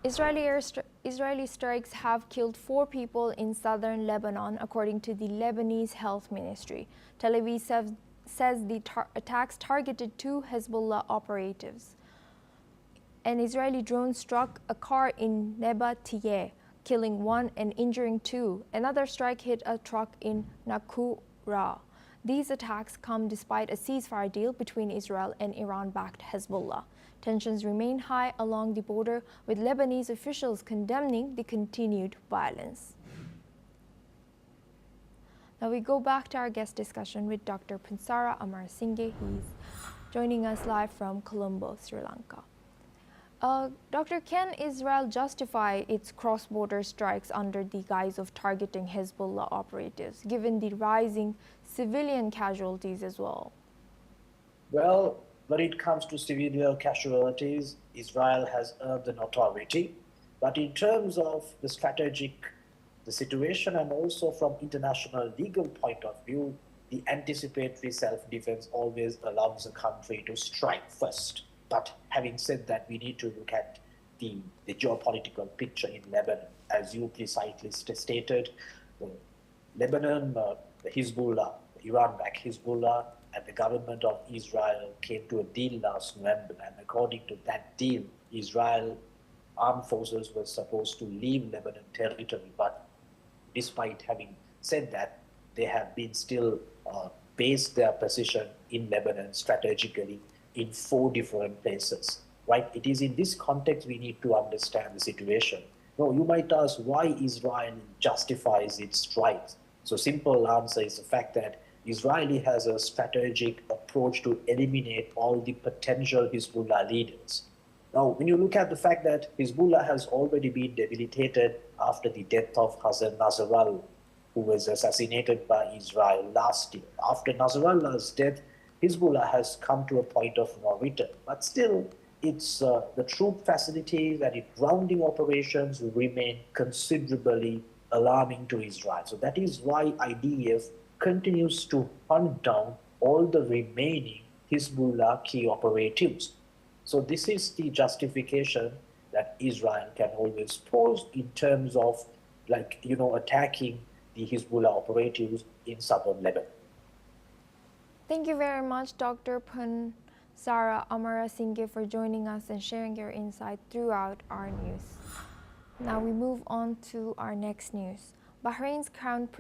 Israeli strikes have killed 4 people in southern Lebanon, according to the Lebanese health ministry. Tel Aviv says the attacks targeted 2 Hezbollah operatives. An Israeli drone struck a car in Nebatiyeh, killing 1 and injuring 2. Another strike hit a truck in Nakura. These attacks come despite a ceasefire deal between Israel and Iran-backed Hezbollah. Tensions remain high along the border, with Lebanese officials condemning the continued violence. Now we go back to our guest discussion with Dr. Pansara Amarasinghe. He's joining us live from Colombo, Sri Lanka. Doctor, can Israel justify its cross-border strikes under the guise of targeting Hezbollah operatives, given the rising civilian casualties as well? Well, when it comes to civilian casualties, Israel has earned the notoriety. But in terms of the situation, and also from international legal point of view, the anticipatory self-defense always allows a country to strike first. But having said that, we need to look at the geopolitical picture in Lebanon. As you precisely stated, Lebanon, the Hezbollah, the Iran-backed Hezbollah, and the government of Israel came to a deal last November. And according to that deal, Israel armed forces were supposed to leave Lebanon territory. But despite having said that, they have been still based their position in Lebanon strategically in 4 different places, right? It is in this context we need to understand the situation. Now, you might ask why Israel justifies its strikes. So simple answer is the fact that Israel has a strategic approach to eliminate all the potential Hezbollah leaders. Now, when you look at the fact that Hezbollah has already been debilitated after the death of Hassan Nasrallah, who was assassinated by Israel last year. After Nasrallah's death, Hezbollah has come to a point of no return. But still, it's the troop facilities and its grounding operations remain considerably alarming to Israel. So that is why IDF continues to hunt down all the remaining Hezbollah key operatives. So this is the justification that Israel can always pose in terms of, attacking the Hezbollah operatives in southern Lebanon. Thank you very much, Dr. Pansara Amarasinghe, for joining us and sharing your insight throughout our news. Now we move on to our next news. Bahrain's Crown Prince